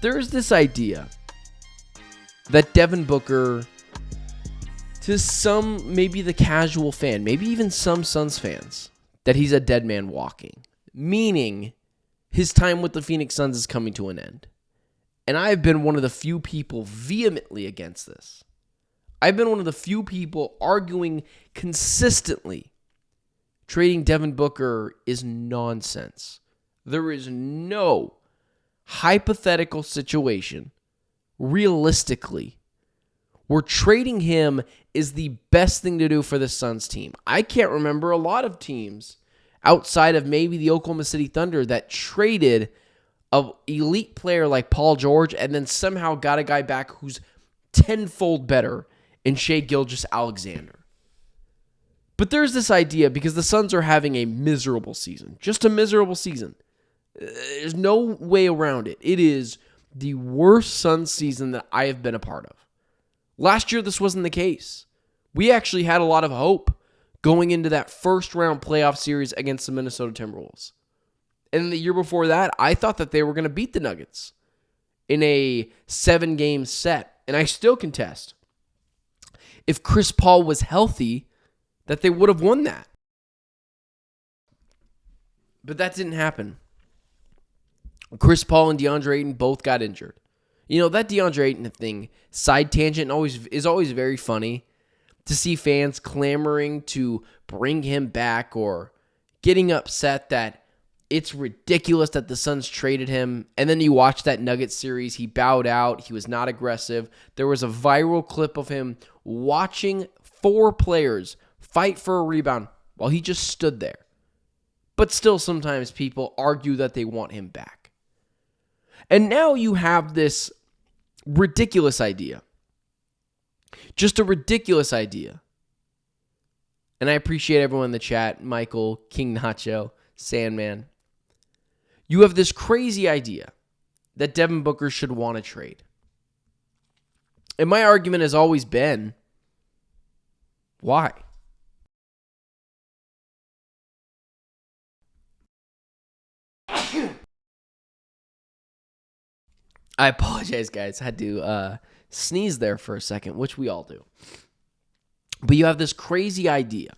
There's this idea that Devin Booker, to some, maybe the casual fan, maybe even some Suns fans, that he's a dead man walking. Meaning, his time with the Phoenix Suns is coming to an end. And I've been one of the few people vehemently against this. I've been one of the few people arguing consistently trading Devin Booker is nonsense. There is no hypothetical situation, realistically, where trading him is the best thing to do for the Suns team. I can't remember a lot of teams outside of maybe the Oklahoma City Thunder that traded an elite player like Paul George and then somehow got a guy back who's tenfold better in Shai Gilgeous-Alexander. But there's this idea, because the Suns are having a miserable season. Just a miserable season. There's no way around it. It is the worst Suns season that I have been a part of. Last year, this wasn't the case. We actually had a lot of hope going into that first round playoff series against the Minnesota Timberwolves. And the year before that, I thought that they were going to beat the Nuggets in a 7-game set. And I still contest, if Chris Paul was healthy, that they would have won that. But that didn't happen. Chris Paul and DeAndre Ayton both got injured. You know, that DeAndre Ayton thing, side tangent, is always very funny to see fans clamoring to bring him back or getting upset that it's ridiculous that the Suns traded him. And then you watch that Nuggets series, he bowed out, he was not aggressive. There was a viral clip of him watching 4 players fight for a rebound while he just stood there. But still, sometimes people argue that they want him back. And now you have this ridiculous idea. Just a ridiculous idea. And I appreciate everyone in the chat, Michael, King Nacho, Sandman. You have this crazy idea that Devin Booker should want to trade. And my argument has always been, why? I apologize, guys. I had to sneeze there for a second, which we all do. But you have this crazy idea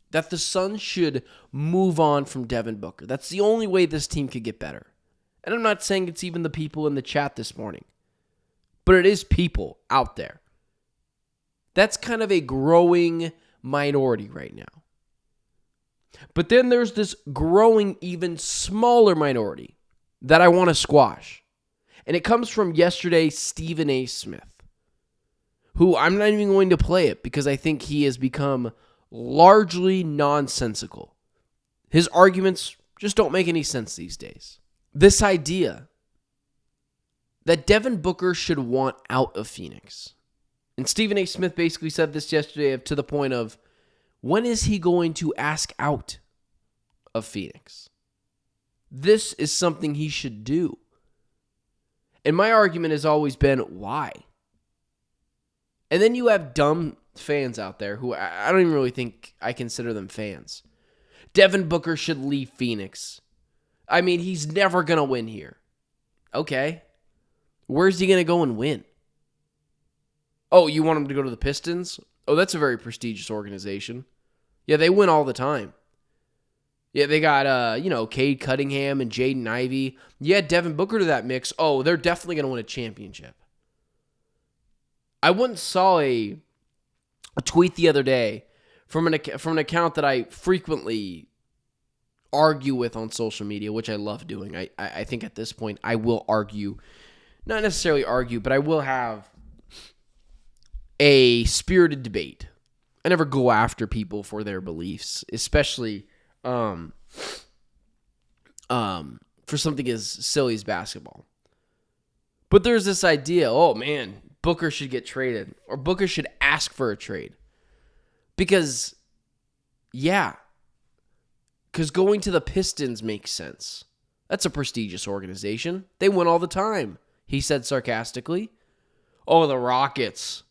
that the Suns should move on from Devin Booker. That's the only way this team could get better. And I'm not saying it's even the people in the chat this morning, but it is people out there. That's kind of a growing minority right now. But then there's this growing, even smaller minority that I want to squash. And it comes from yesterday's Stephen A. Smith, who I'm not even going to play it because I think he has become largely nonsensical. His arguments just don't make any sense these days. This idea that Devin Booker should want out of Phoenix. And Stephen A. Smith basically said this yesterday to the point of, when is he going to ask out of Phoenix? This is something he should do. And my argument has always been, why? And then you have dumb fans out there who I don't even really think I consider them fans. Devin Booker should leave Phoenix. I mean, he's never going to win here. Okay. Where's he going to go and win? Oh, you want him to go to the Pistons? Oh, that's a very prestigious organization. Yeah, they win all the time. Yeah, they got, Cade Cunningham and Jaden Ivey. Yeah, Devin Booker to that mix. Oh, they're definitely going to win a championship. I once saw a tweet the other day from an account that I frequently argue with on social media, which I love doing. I think at this point I will argue, not necessarily argue, but I will have a spirited debate. I never go after people for their beliefs, especially for something as silly as basketball. But there's this idea, oh man, Booker should get traded, or Booker should ask for a trade. Because going to the Pistons makes sense. That's a prestigious organization. They win all the time, he said sarcastically. Oh, the Rockets,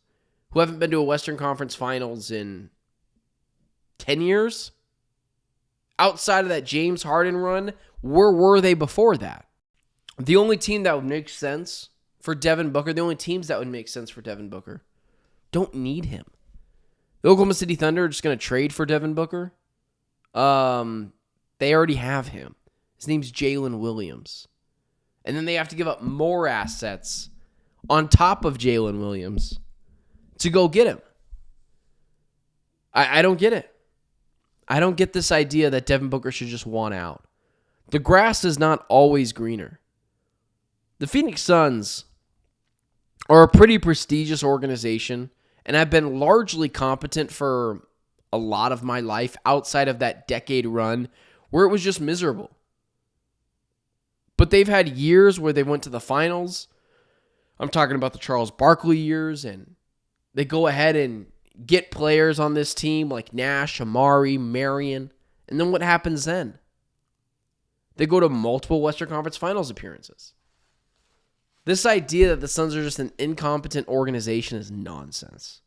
who haven't been to a Western Conference Finals in 10 years? Outside of that James Harden run, where were they before that? The only team that would make sense for Devin Booker, the only teams that would make sense for Devin Booker, don't need him. The Oklahoma City Thunder are just going to trade for Devin Booker. They already have him. His name's Jalen Williams. And then they have to give up more assets on top of Jalen Williams to go get him. I don't get it. I don't get this idea that Devin Booker should just want out. The grass is not always greener. The Phoenix Suns are a pretty prestigious organization, and have been largely competent for a lot of my life outside of that decade run where it was just miserable. But they've had years where they went to the finals. I'm talking about the Charles Barkley years, and they go ahead and get players on this team like Nash, Amari, Marion, and then what happens then? They go to multiple Western Conference Finals appearances. This idea that the Suns are just an incompetent organization is nonsense.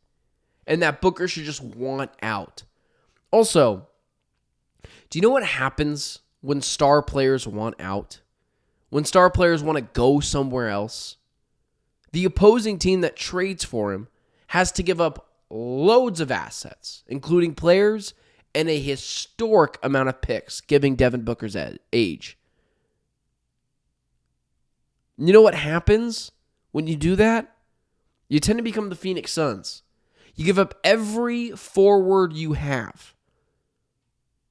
And that Booker should just want out. Also, do you know what happens when star players want out? When star players want to go somewhere else? The opposing team that trades for him has to give up loads of assets, including players and a historic amount of picks, given Devin Booker's age. You know what happens when you do that? You tend to become the Phoenix Suns. You give up every forward you have,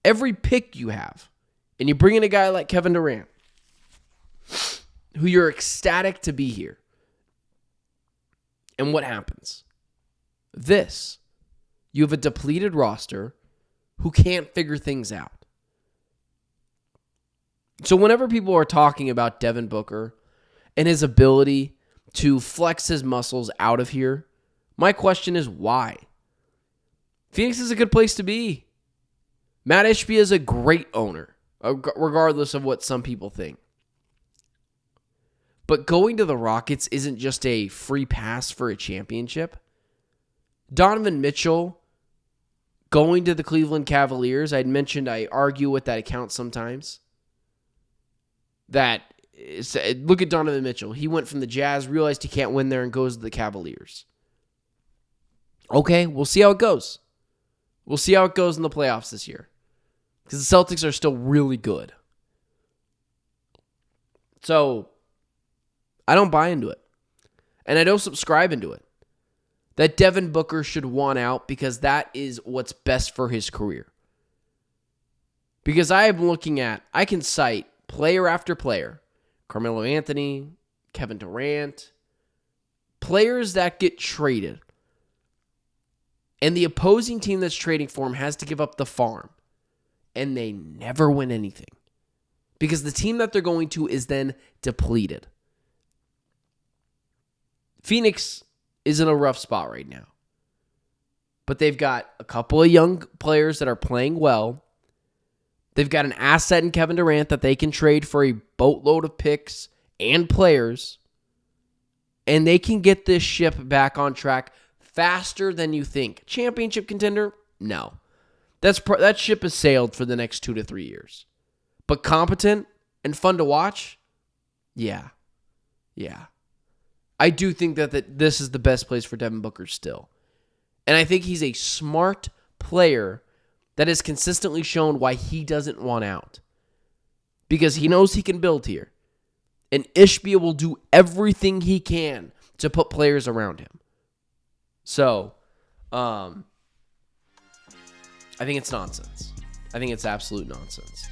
every pick you have, and you bring in a guy like Kevin Durant, who you're ecstatic to be here. And what happens? You have a depleted roster who can't figure things out. So whenever people are talking about Devin Booker and his ability to flex his muscles out of here, my question is why? Phoenix is a good place to be. Matt Ishbia is a great owner, regardless of what some people think. But going to the Rockets isn't just a free pass for a championship. Donovan Mitchell going to the Cleveland Cavaliers, I'd mentioned I argue with that account sometimes. Look at Donovan Mitchell. He went from the Jazz, realized he can't win there, and goes to the Cavaliers. Okay, we'll see how it goes. We'll see how it goes in the playoffs this year. Because the Celtics are still really good. So, I don't buy into it. And I don't subscribe into it. That Devin Booker should want out because that is what's best for his career. Because I can cite player after player. Carmelo Anthony, Kevin Durant. Players that get traded. And the opposing team that's trading for him has to give up the farm. And they never win anything. Because the team that they're going to is then depleted. Phoenix is in a rough spot right now. But they've got a couple of young players that are playing well. They've got an asset in Kevin Durant that they can trade for a boatload of picks and players. And they can get this ship back on track faster than you think. Championship contender? No. That ship has sailed for the next 2 to 3 years. But competent and fun to watch? Yeah. I do think that this is the best place for Devin Booker still. And I think he's a smart player that has consistently shown why he doesn't want out. Because he knows he can build here. And Ishbia will do everything he can to put players around him. So, I think it's nonsense. I think it's absolute nonsense.